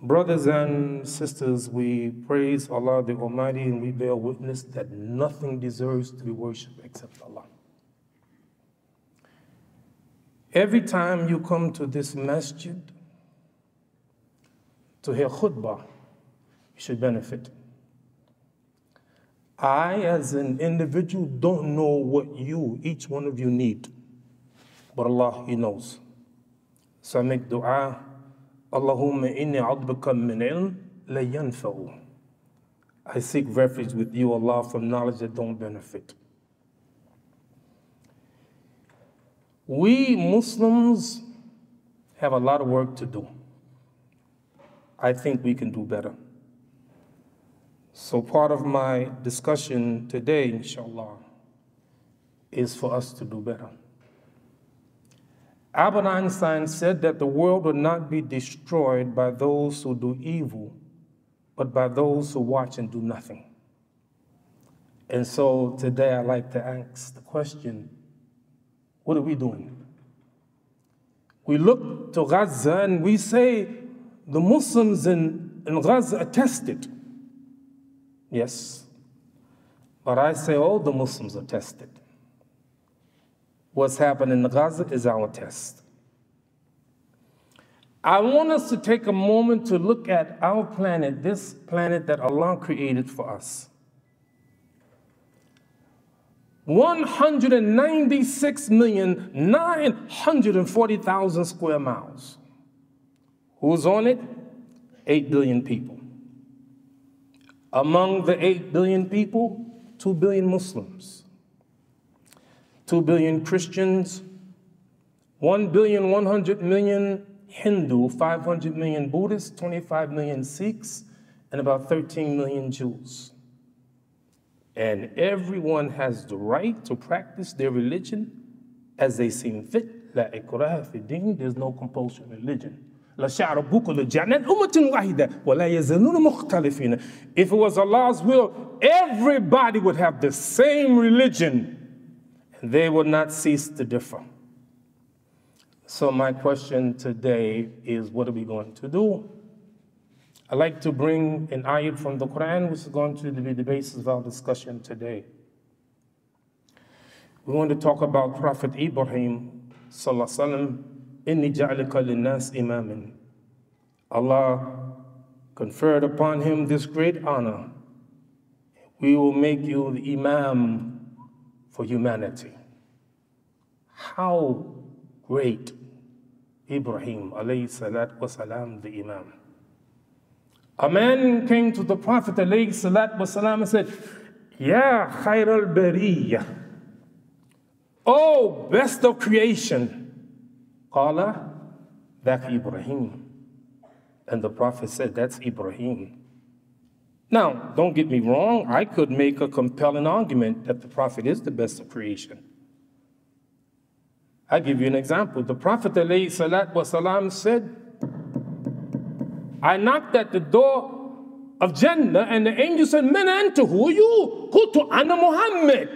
Brothers and sisters, we praise Allah the Almighty and we bear witness that nothing deserves to be worshipped except Allah. Every time you come to this masjid to hear khutbah, you should benefit. I, as an individual, don't know what each one of you need, but Allah, He knows. So I make dua, Allahumma inni a'udbika min ilm la yanfa'u. I seek refuge with you, Allah, from knowledge that don't benefit. We Muslims have a lot of work to do. I think we can do better. So part of my discussion today, inshallah, is for us to do better. Albert Einstein said that the world will not be destroyed by those who do evil, but by those who watch and do nothing. And so today I'd like to ask the question, what are we doing? We look to Gaza and we say the Muslims in Gaza are tested. Yes, but I say all the Muslims are tested. What's happening in Gaza is our test. I want us to take a moment to look at our planet, this planet that Allah created for us. 196,940,000 square miles. Who's on it? 8 billion people. Among the 8 billion people, 2 billion Muslims, 2 billion Christians, 1,100,000,000 Hindu, 500 million Buddhists, 25 million Sikhs, and about 13 million Jews. And everyone has the right to practice their religion as they seem fit. La ikraha fi din, there's no compulsory religion. If it was Allah's will, everybody would have the same religion, and they would not cease to differ. So my question today is, what are we going to do? I'd like to bring an ayat from the Quran, which is going to be the basis of our discussion today. We want to talk about Prophet Ibrahim, sallallahu alaihi wasallam. Inni ja'alika linnas imaman. Allah conferred upon him this great honor. We will make you the imam for humanity. How great Ibrahim alayhi salat wasalam, the imam. A man came to the Prophet alayhi salat wasalam and said, Ya khair al-bariyah, oh best of creation. Qala, that's Ibrahim. And the Prophet said, that's Ibrahim. Now, don't get me wrong, I could make a compelling argument that the Prophet is the best of creation. I'll give you an example. The Prophet ﷺ said, I knocked at the door of Jannah, and the angel said, Man anta, who are you? Qultu ana Muhammad.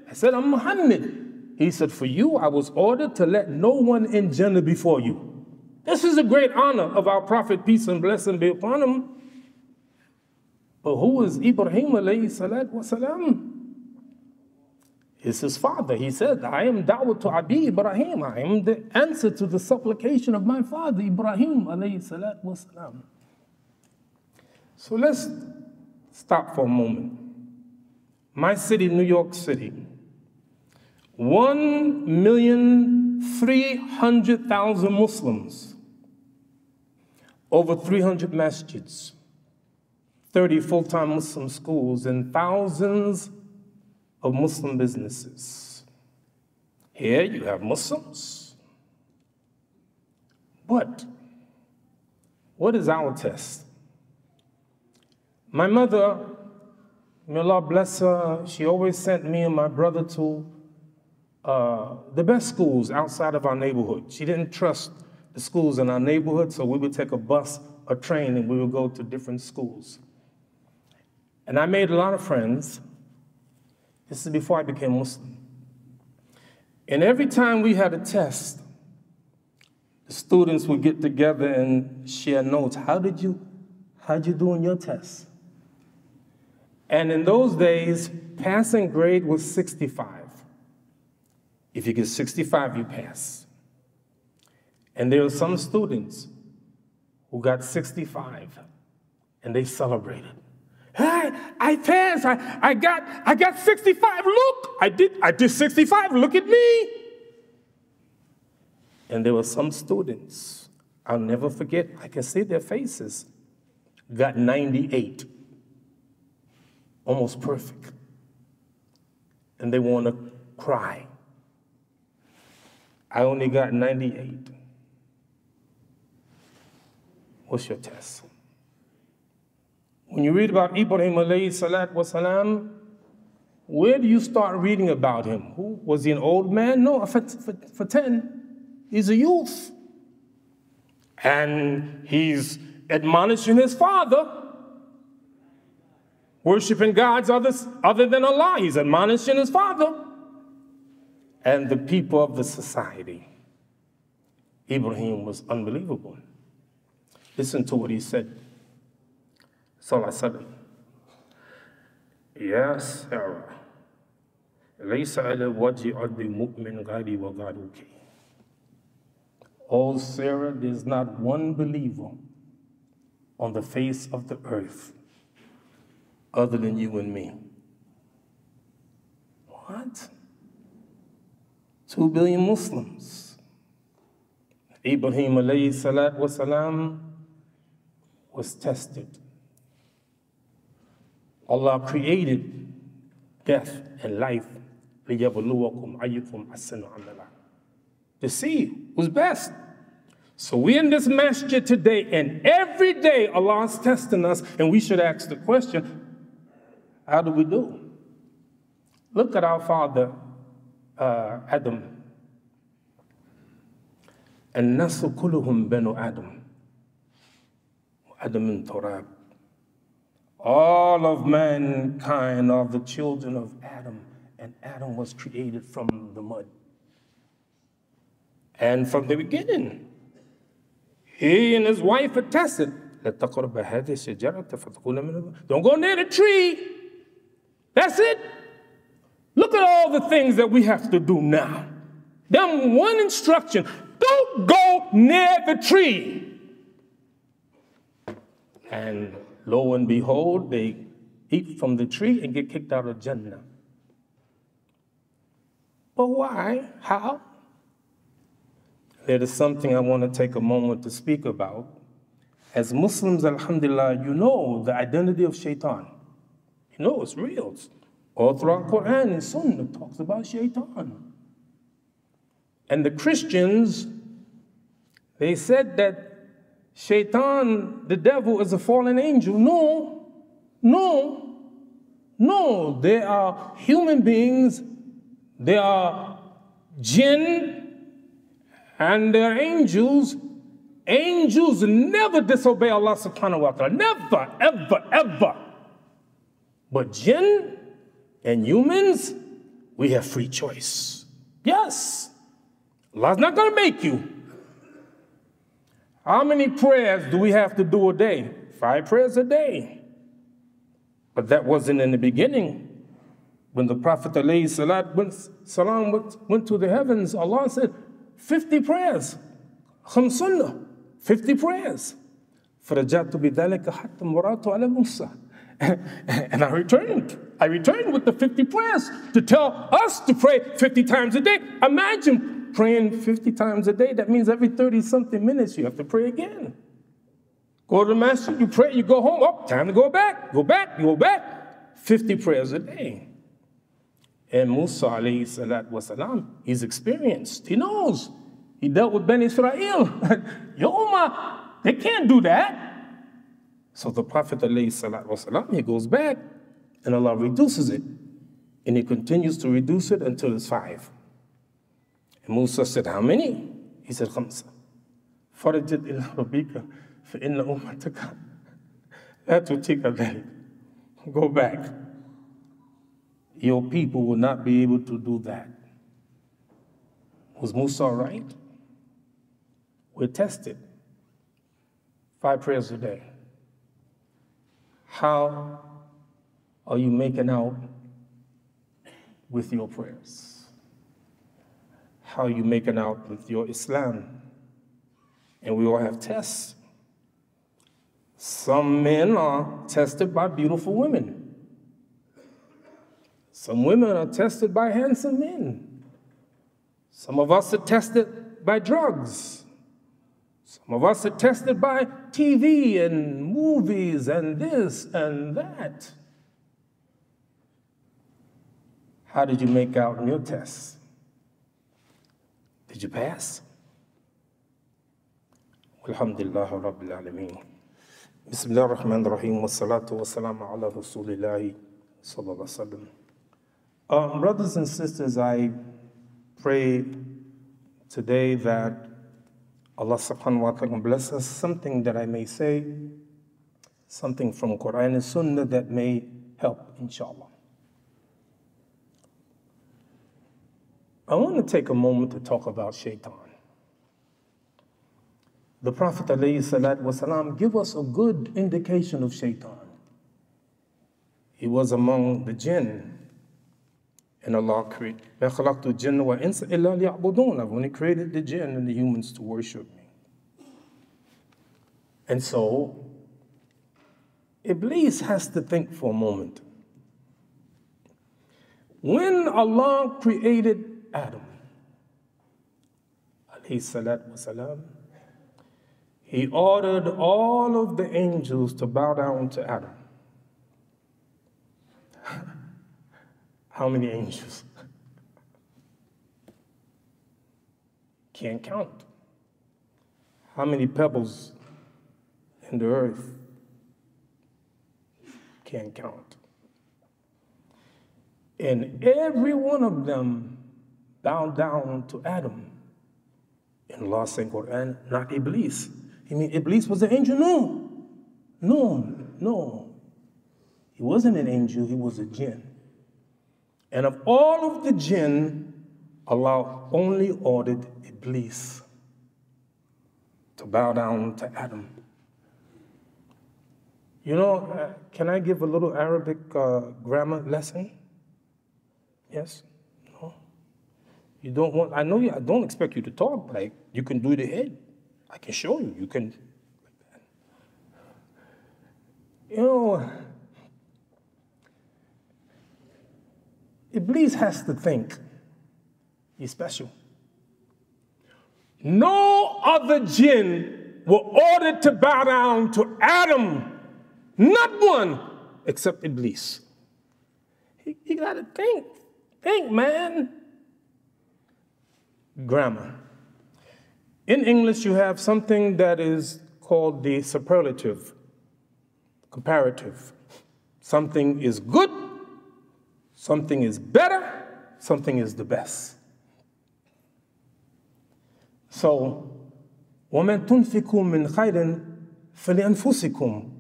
I said, I'm Muhammad. He said, for you, I was ordered to let no one in Jannah before you. This is a great honor of our Prophet, peace and blessing be upon him. But who is Ibrahim alayhi salatu wasalam? It's his father. He said, I am da'wah to Abi Ibrahim. I am the answer to the supplication of my father, Ibrahim alayhi salatu wasalam. So let's stop for a moment. My city, New York City, 1,300,000 Muslims, over 300 masjids, 30 full-time Muslim schools, and thousands of Muslim businesses. Here you have Muslims. But what is our test? My mother, may Allah bless her, she always sent me and my brother to the best schools outside of our neighborhood. She didn't trust the schools in our neighborhood, so we would take a bus or train and we would go to different schools. And I made a lot of friends. This is before I became Muslim. And every time we had a test, the students would get together and share notes. How did you how'd you do on your test? And in those days, passing grade was 65. If you get 65, you pass. And there were some students who got 65, and they celebrated. Hey, I passed. I got 65. Look, I did 65. Look at me. And there were some students, I'll never forget, I can see their faces, got 98. Almost perfect. And they want to cry. I only got 98. What's your test? When you read about Ibrahim alayhi salatu wasalam, where do you start reading about him? Who was he, an old man? No, for 10. He's a youth. And he's admonishing his father, worshiping gods other than Allah. He's admonishing his father and the people of the society. Ibrahim was unbelievable. Listen to what he said. Sallallahu Alaihi Wasallam. Ya Sarah, laysa ala wajhi ardi mu'min ghari wa gharuki. Oh Sarah, there's not one believer on the face of the earth other than you and me. What? 2 billion Muslims. Ibrahim alayhi salatu wasalam was tested. Allah created death and life لِيَبْلُوَكُمْ أَيُّكُمْ أَحْسَنُ عَمَلًا, to see who's best. So we're in this masjid today, and every day Allah is testing us, and we should ask the question, how do we do? Look at our father, Adam. النَّاسُ كُلُّهُمْ بَنُو آدَمَ وَآدَمٌ مِّن تُرَابٍ. All of mankind are the children of Adam, and Adam was created from the mud. And from the beginning, he and his wife attested, don't go near the tree. That's it. Look at all the things that we have to do now. Them one instruction, don't go near the tree. And lo and behold, they eat from the tree and get kicked out of Jannah. But why? How? There is something I want to take a moment to speak about. As Muslims, alhamdulillah, you know the identity of shaitan. You know it's real. All throughout Quran and Sunnah talks about shaitan. And the Christians, they said that shaitan, the devil, is a fallen angel. No. They are human beings. They are jinn. And they're angels. Angels never disobey Allah subhanahu wa ta'ala. Never, ever, ever. But jinn and humans, we have free choice. Yes. Allah's not going to make you. How many prayers do we have to do a day? 5 prayers a day. But that wasn't in the beginning. When the Prophet ﷺ went to the heavens, Allah said, 50 prayers. Khamsunnah, 50 prayers. فَرَجَعْتُ بِذَلِكَ حَتَّى مُرَاتُ عَلَى مُوسَى. And I returned. I returned with the 50 prayers to tell us to pray 50 times a day. Imagine praying 50 times a day. That means every 30-something minutes you have to pray again. Go to the masjid, you pray, you go home. Oh, time to go back. Go back, you go back. 50 prayers a day. And Musa alayhi salatu wasalam, he's experienced. He knows. He dealt with Ben Israel. Your ummah, they can't do that. So the Prophet alayhi salatu wasalam, he goes back and Allah reduces it. And he continues to reduce it until it's 5. And Musa said, how many? He said, 5. فَرَجَتْ إِلَىٰ رَبِّكَ فَإِنَّ أُمَّتَكَ لَا تُطِيقَ ذَلِكَ. Go back. Your people will not be able to do that. Was Musa right? We're tested. 5 prayers a day. How are you making out with your prayers? How are you making out with your Islam? And we all have tests. Some men are tested by beautiful women. Some women are tested by handsome men. Some of us are tested by drugs. Some of us are tested by TV and movies and this and that. How did you make out in your tests? Did you pass? Alhamdulillah Rabbil Alameen. Bismillah ar-Rahman ar-Rahim wa salatu wa salamu ala Rasulillahi sallallahu alaihi wasallam. Brothers and sisters, I pray today that Allah subhanahu wa ta'ala bless us, something that I may say, something from Quran and Sunnah that may help, inshallah. I want to take a moment to talk about shaitan. The Prophet ﷺ give us a good indication of shaitan. He was among the jinn. And Allah created, when He created the jinn and the humans to worship me. And so, Iblis has to think for a moment. When Allah created Adam, alayhi salatu wasalam, He ordered all of the angels to bow down to Adam. How many angels? Can't count. How many pebbles in the earth? Can't count. And every one of them bowed down to Adam. In Allah saying Quran, not Iblis. You mean Iblis was an angel? No. He wasn't an angel, he was a jinn. And of all of the jinn, Allah only ordered Iblis to bow down to Adam. You know, can I give a little Arabic grammar lesson? Yes? No? You don't want, I don't expect you to talk, like you can do the head. I can show you, you can, like that. You know, Iblis has to think he's special. No other jinn were ordered to bow down to Adam. Not one, except Iblis. He got to think. Think, man. Grammar. In English, you have something that is called the superlative, comparative. Something is good, something is better, something is the best. So, وَمَنْ تُنْفِقُوا مِنْ خَيْرٍ فَلِأَنفُسِكُمْ.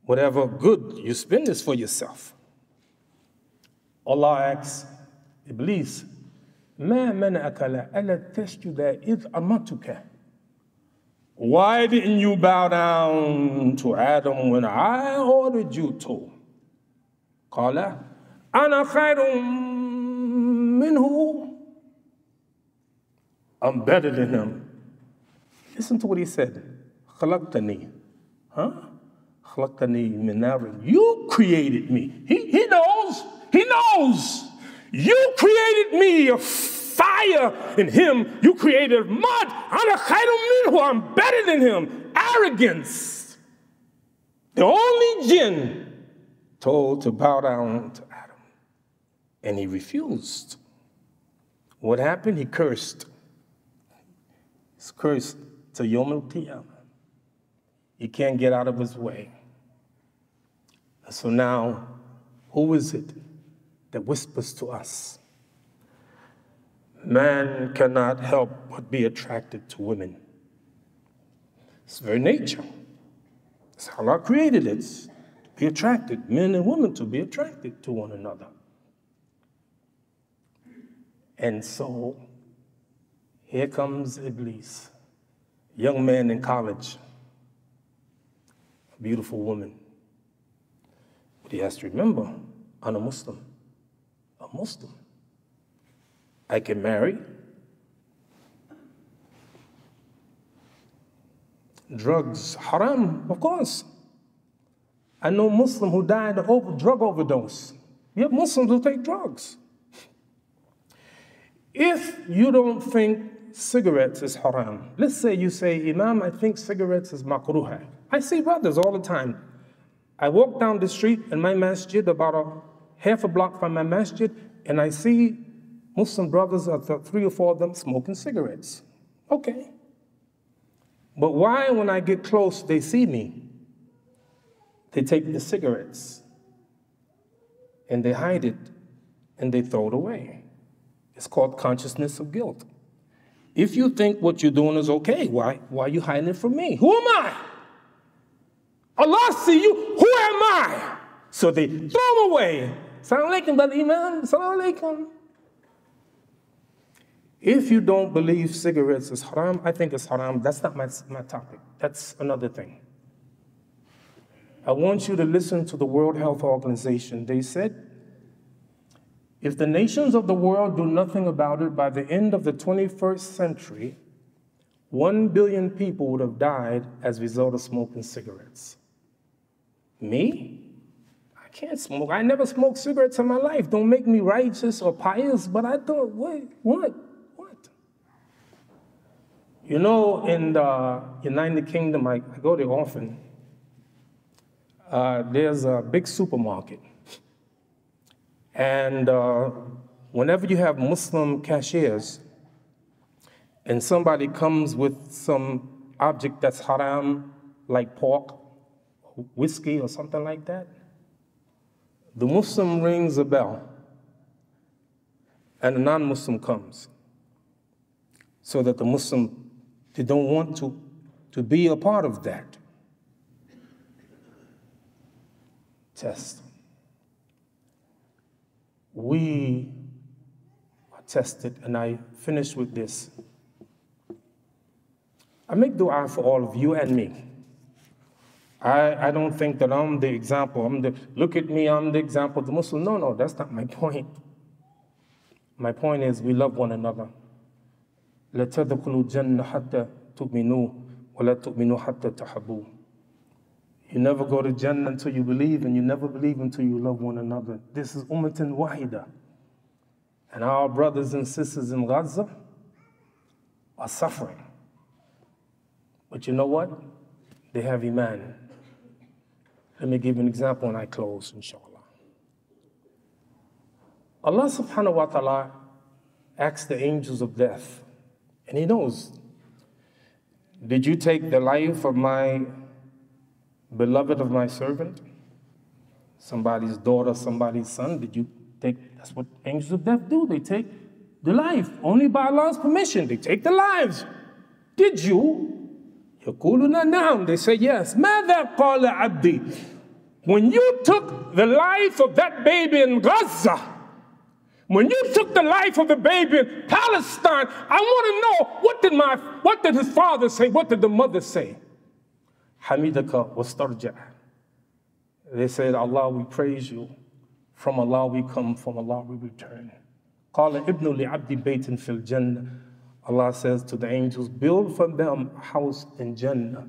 Whatever good you spend is for yourself. Allah asks Iblis, مَا مَنَعَكَ لَأَلَّا تَسْجُدَ إِذْ أَمَرْتُكَ. Why didn't you bow down to Adam when I ordered you to? قَالَ أَنَا خَيْرٌ مِّنْهُ. I'm better than him. Listen to what he said. خَلَقْتَنِي. خَلَقْتَنِي مِنْ نَارٍ. You created me. He knows. He knows. You created me of fire, and him you created mud. I'm better than him. Arrogance. The only jinn told to bow down to Adam. And he refused. What happened? He cursed. He's cursed to Yom al-Qiyamah. He can't get out of his way. So now, who is it that whispers to us? Man cannot help but be attracted to women. It's very nature. It's how Allah created it. To be attracted, men and women to be attracted to one another. And so, here comes Iblis, young man in college, a beautiful woman. He has to remember, I'm a Muslim. A Muslim. I can marry. Drugs, haram, of course. I know a Muslim who died of drug overdose. You have Muslims who take drugs. If you don't think cigarettes is haram, let's say you say, Imam, I think cigarettes is makruha. I see brothers all the time. I walk down the street in my masjid, about a half a block from my masjid, and I see Muslim brothers, 3 or 4 of them, smoking cigarettes. Okay. But why, when I get close, they see me? They take the cigarettes and they hide it and they throw it away. It's called consciousness of guilt. If you think what you're doing is okay, why are you hiding it from me? Who am I? Allah see you. Who am I? So they throw them away. Assalamu alaikum, brother Imam. Assalamu alaikum. If you don't believe cigarettes is haram, I think it's haram. That's not my topic. That's another thing. I want you to listen to the World Health Organization. They said, if the nations of the world do nothing about it, by the end of the 21st century, 1 billion people would have died as a result of smoking cigarettes. Me? I can't smoke. I never smoked cigarettes in my life. Don't make me righteous or pious, but I thought, what? You know, in the United Kingdom, I go there often. There's a big supermarket. And whenever you have Muslim cashiers and somebody comes with some object that's haram, like pork, whiskey, or something like that, the Muslim rings a bell and a non-Muslim comes, so that the Muslim, they don't want to be a part of that. Test. We are tested, and I finish with this. I make dua for all of you and me. I don't think that I'm the example. Look at me, I'm the example of the Muslim. No, that's not my point. My point is we love one another. لا تدخلوا الجنة حتى تؤمنوا ولا تؤمنوا حتى تحبوا. You never go to Jannah until you believe, and you never believe until you love one another. This is ummatan wahida. And our brothers and sisters in Gaza are suffering. But you know what? They have iman. Let me give you an example and I close, inshallah. Allah subhanahu wa ta'ala asks the angels of death, and He knows, did you take the life of my beloved, of my servant? Somebody's daughter, somebody's son, did you take? That's what angels of death do. They take the life. Only by Allah's permission, they take the lives. Did you? يقولون نعم. They say yes. ماذا قال عبدي? When you took the life of that baby in Gaza, when you took the life of the baby in Palestine, I want to know, what did his father say? What did the mother say? Hamidaka wastarja. They said, Allah, we praise you. From Allah we come, from Allah we return. Qala ibnu li abdi baytin fil jannah. Allah says to the angels, build for them a house in Jannah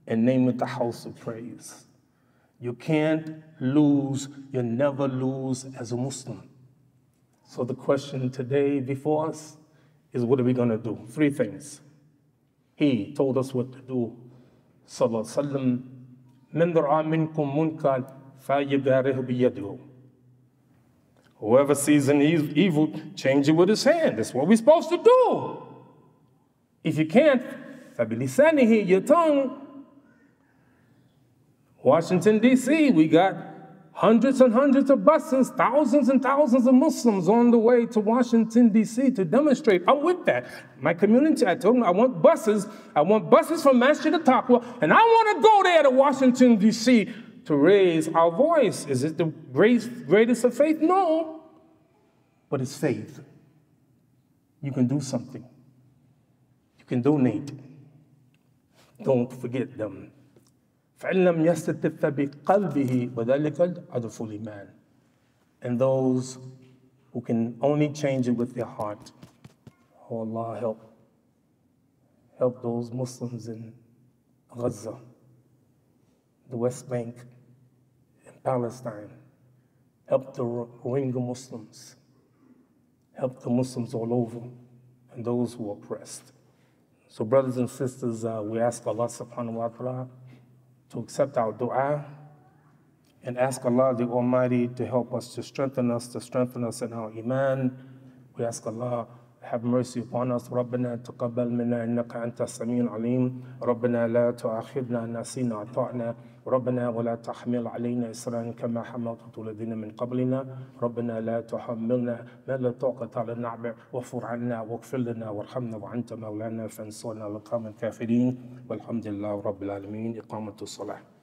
and name it the house of praise. You can't lose, you never lose as a Muslim. So the question today before us is, what are we going to do? 3 things. He told us what to do. Sallallahu alaihi wasallam, من رأى منكم منكر فليغيره بيده. Whoever sees an evil, change it with his hand. That's what we're supposed to do. If you can't, فبلسانه, your tongue. Washington, D.C., we got hundreds and hundreds of buses, thousands and thousands of Muslims on the way to Washington, D.C. to demonstrate. I'm with that. My community, I told them I want buses. I want buses from Masjid al-Taqwa, and I want to go there to Washington, D.C. to raise our voice. Is it the greatest of faith? No. But it's faith. You can do something. You can donate. Don't forget them. فإن لم يستتف بقلبه وذلك أضعف الإيمان. And those who can only change it with their heart. Oh Allah, help those Muslims in Gaza, the West Bank, and Palestine. Help the Rohingya Muslims. Help the Muslims all over and those who are oppressed. So brothers and sisters, we ask Allah subhanahu wa ta'ala to accept our dua and ask Allah the Almighty to help us, to strengthen us in our iman. We ask Allah, have mercy upon us. ربنا تقبل منا إنك أنت السميع العليم. ربنا لا تؤاخذنا إن نسينا أخطأنا. ربنا ولا تحمل علينا إصرا كما حملته الذين من قبلنا. ربنا لا تحملنا ما لا طاقة لنا به واغفر عنا واغفر لنا وارحمنا وأنت مولانا فانصرنا على القوم الكافرين. والحمد لله رب العالمين. إقامة الصلاة.